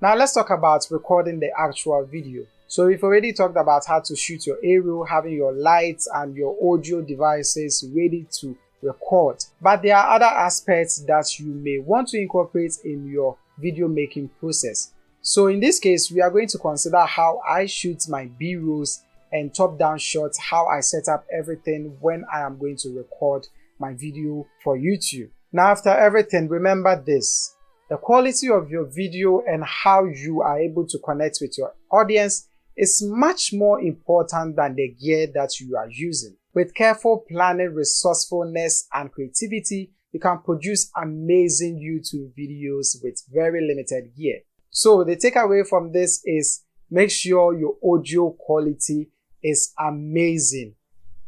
Now let's talk about recording the actual video. So we've already talked about how to shoot your A-roll, having your lights and your audio devices ready to record. But there are other aspects that you may want to incorporate in your video making process. So in this case, we are going to consider how I shoot my B-rolls and top-down shots, how I set up everything when I am going to record my video for YouTube. Now after everything, remember this: the quality of your video and how you are able to connect with your audience is much more important than the gear that you are using. With careful planning, resourcefulness, and creativity, you can produce amazing YouTube videos with very limited gear. So the takeaway from this is make sure your audio quality is amazing.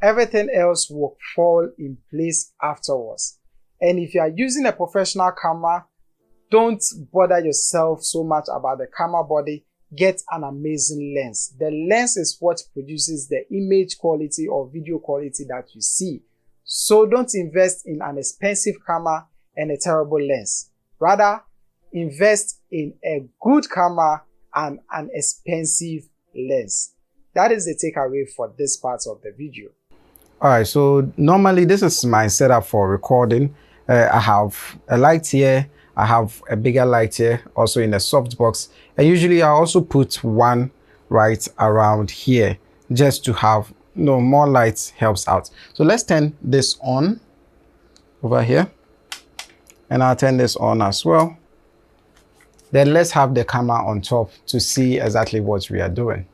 Everything else will fall in place afterwards. And if you are using a professional camera, don't bother yourself so much about the camera body. Get an amazing lens. The lens is what produces the image quality or video quality that you see. So don't invest in an expensive camera and a terrible lens. Rather, invest in a good camera and an expensive lens. That is the takeaway for this part of the video. Alright, so normally this is my setup for recording. I have a light here, I have a bigger light here, also in a softbox, and usually I also put one right around here just to have more light helps out. So let's turn this on over here, and I'll turn this on as well. Then let's have the camera on top to see exactly what we are doing.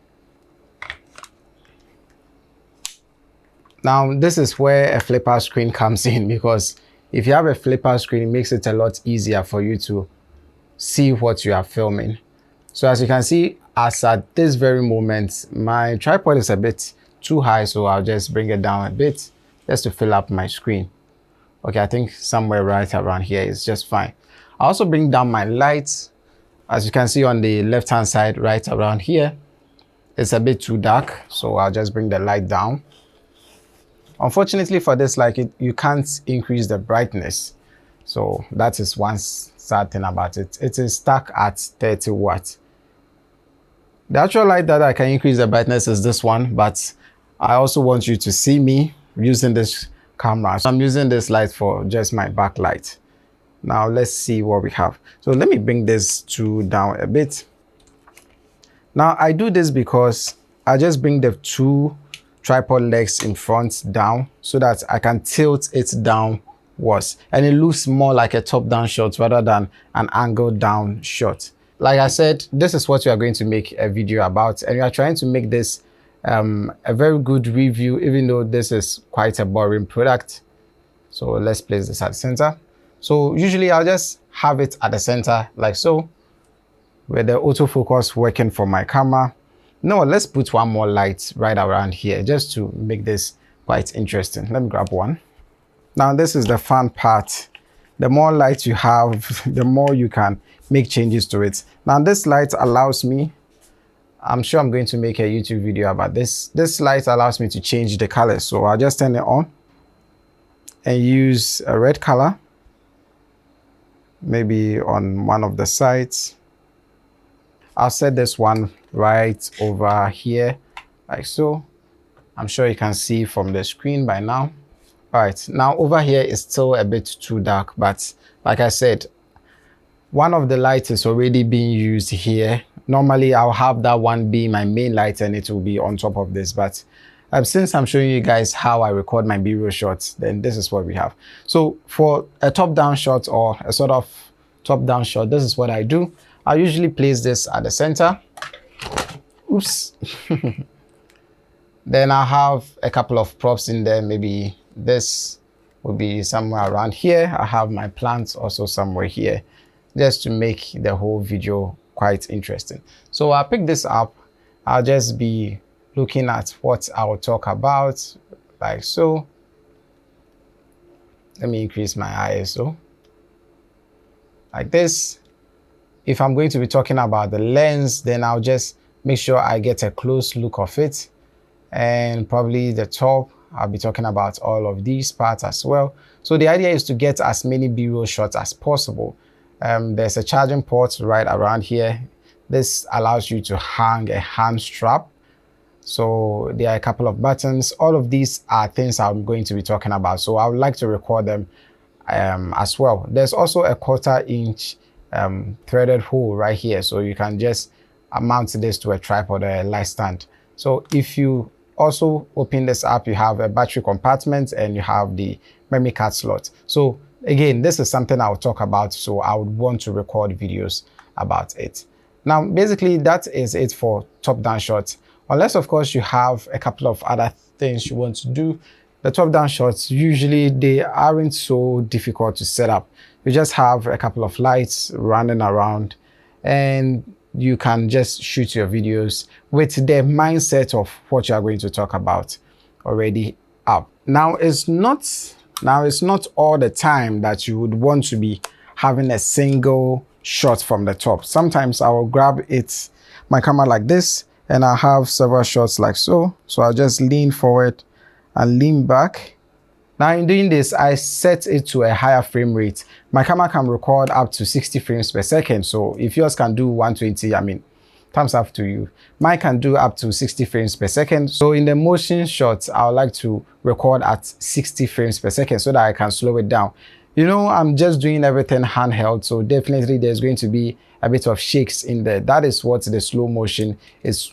Now this is where a flipper screen comes in, because if you have a flipper screen, it makes it a lot easier for you to see what you are filming. So as you can see, as at this very moment, my tripod is a bit too high, so I'll just bring it down a bit just to fill up my screen. Okay, I think somewhere right around here is just fine. I also bring down my lights. As you can see on the left hand side, right around here, it's a bit too dark, so I'll just bring the light down. Unfortunately for this light, you can't increase the brightness. So that is one sad thing about it. It is stuck at 30 watts. The actual light that I can increase the brightness is this one, but I also want you to see me using this camera. So I'm using this light for just my backlight. Now let's see what we have. So let me bring this down a bit. Now I do this because I just bring the two tripod legs in front down so that I can tilt it downwards, and it looks more like a top-down shot rather than an angled down shot. Like I said, this is what we are going to make a video about, and we are trying to make this a very good review, even though this is quite a boring product. So let's place this at the center. So usually I'll just have it at the center like so, with the autofocus working for my camera. No, let's put one more light right around here just to make this quite interesting. Let me grab one. Now this is the fun part. The more light you have, the more you can make changes to it. Now this light allows me, I'm sure I'm going to make a YouTube video about this. This light allows me to change the color. So I'll just turn it on and use a red color, maybe on one of the sides. I'll set this one right over here like so. I'm sure you can see from the screen by now. All right, now over here is still a bit too dark, but like I said, one of the lights is already being used here. Normally I'll have that one be my main light and it will be on top of this, but since I'm showing you guys how I record my B-roll shots, then this is what we have. So for a top-down shot or a sort of top-down shot, this is what I do. I usually place this at the center. Oops. Then I have a couple of props in there. Maybe this will be somewhere around here. I have my plants also somewhere here, just to make the whole video quite interesting. So I'll pick this up. I'll just be looking at what I'll talk about, like so. Let me increase my ISO, like this. If I'm going to be talking about the lens, then I'll just make sure I get a close look of it. And probably the top, I'll be talking about all of these parts as well. So the idea is to get as many B-roll shots as possible. There's a charging port right around here. This allows you to hang a hand strap. So there are a couple of buttons. All of these are things I'm going to be talking about, so I would like to record them as well. There's also a 1/4 inch threaded hole right here, so you can just mount this to a tripod or a light stand. So if you also open this up, you have a battery compartment and you have the memory card slot. So again, this is something I'll talk about, so I would want to record videos about it. Now basically that is it for top-down shots, unless of course you have a couple of other things you want to do. The top-down shots, usually they aren't so difficult to set up. You just have a couple of lights running around and you can just shoot your videos with the mindset of what you are going to talk about already up. Now it's not all the time that you would want to be having a single shot from the top. Sometimes I will grab my camera like this, and I have several shots like so. So I'll just lean forward and lean back. Now in doing this, I set it to a higher frame rate. My camera can record up to 60 frames per second. So if yours can do 120, I mean, thumbs up to you. Mine can do up to 60 frames per second. So in the motion shots, I would like to record at 60 frames per second so that I can slow it down. You know, I'm just doing everything handheld, so definitely there's going to be a bit of shakes in there. That is what the slow motion is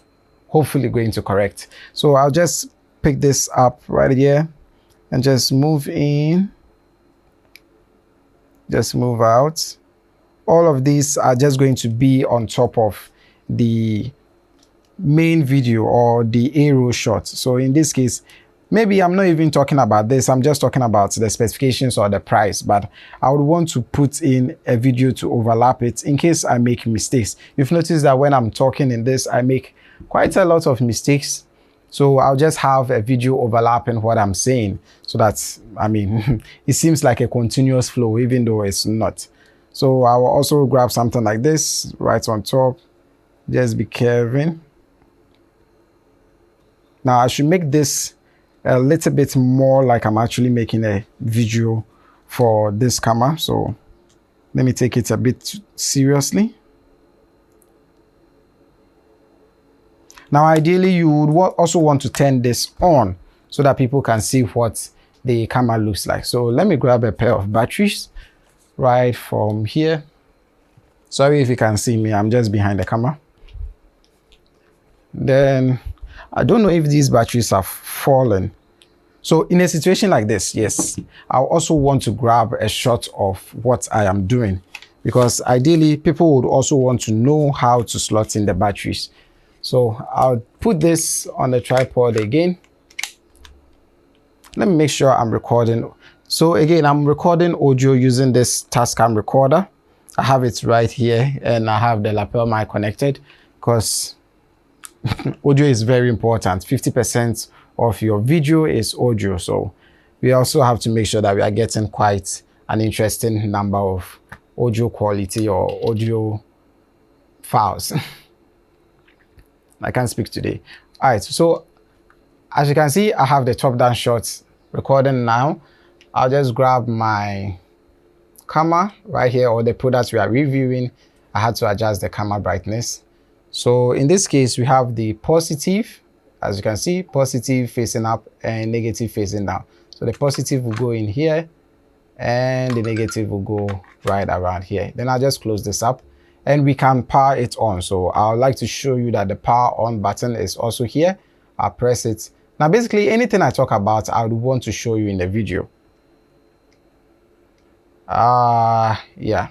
hopefully going to correct. So I'll just pick this up right here and just move in, just move out. All of these are just going to be on top of the main video or the A-roll shot. So in this case, maybe I'm not even talking about this, I'm just talking about the specifications or the price, but I would want to put in a video to overlap it in case I make mistakes. You've noticed that when I'm talking in this, I make quite a lot of mistakes. So I'll just have a video overlapping what I'm saying, so that, I mean, it seems like a continuous flow, even though it's not. So I will also grab something like this right on top. Just be careful. Now I should make this a little bit more like I'm actually making a video for this camera. So let me take it a bit seriously. Now ideally you would also want to turn this on so that people can see what the camera looks like. So let me grab a pair of batteries right from here. Sorry if you can see me, I'm just behind the camera. Then I don't know if these batteries have fallen. So in a situation like this, yes, I'll also want to grab a shot of what I am doing, because ideally people would also want to know how to slot in the batteries. So I'll put this on the tripod again. Let me make sure I'm recording. So again, I'm recording audio using this Tascam recorder. I have it right here and I have the lapel mic connected because audio is very important. 50% of your video is audio. So we also have to make sure that we are getting quite an interesting number of audio quality or audio files. I can't speak today. All right, so as you can see, I have the top-down shots recording now. I'll just grab my camera right here, or the products we are reviewing. I had to adjust the camera brightness. So in this case, we have the positive, as you can see, positive facing up and negative facing down. So the positive will go in here and the negative will go right around here. Then I'll just close this up and we can power it on. So I would like to show you that the power on button is also here. I'll press it. Now basically anything I talk about, I would want to show you in the video. Yeah.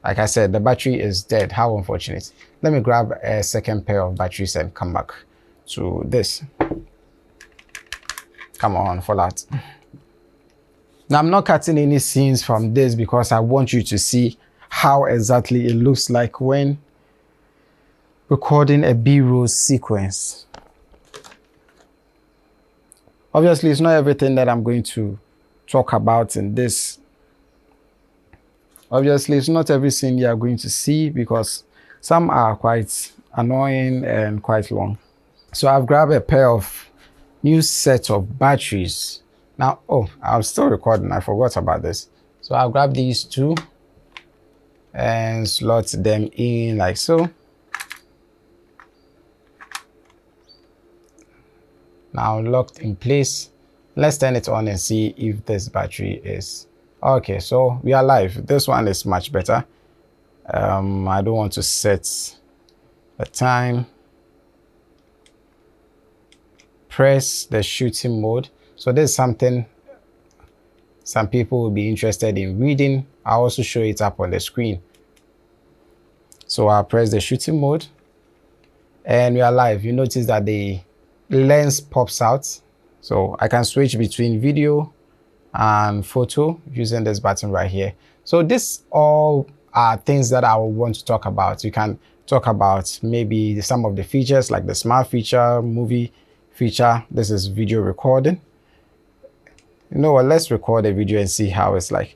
Like I said, the battery is dead. How unfortunate. Let me grab a second pair of batteries and come back to this. Come on, fall out. Now I'm not cutting any scenes from this because I want you to see how exactly it looks like when recording a B-roll sequence. Obviously, it's not everything that I'm going to talk about in this. Obviously, it's not every scene you are going to see because some are quite annoying and quite long. So I've grabbed a pair of new set of batteries. Now, oh, I'm still recording. I forgot about this. So I'll grab these two and slot them in like so. Now locked in place. Let's turn it on and see if this battery is okay. So we are live. This one is much better. I don't want to set the time. Press the shooting mode. So this is something some people will be interested in reading. I'll also show it up on the screen. So I'll press the shooting mode and we are live. You notice that the lens pops out. So I can switch between video and photo using this button right here. So this all are things that I will want to talk about. You can talk about maybe some of the features like the smart feature, movie feature. This is video recording. You know what, let's record a video and see how it's like.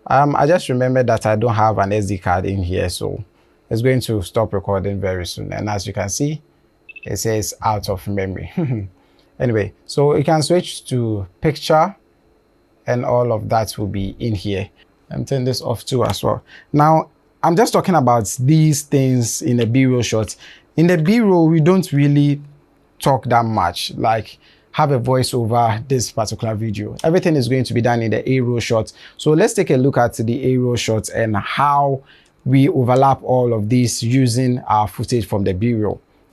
I just remembered that I don't have an SD card in here, so it's going to stop recording very soon. And as you can see, it says out of memory. Anyway, so you can switch to picture and all of that will be in here. I'm turning this off too as well. Now, I'm just talking about these things in the B-roll shot. In the B-roll, we don't really talk that much, like have a voice over this particular video. Everything is going to be done in the A-roll shot. So let's take a look at the A-roll shot and how we overlap all of these using our footage from the B-roll.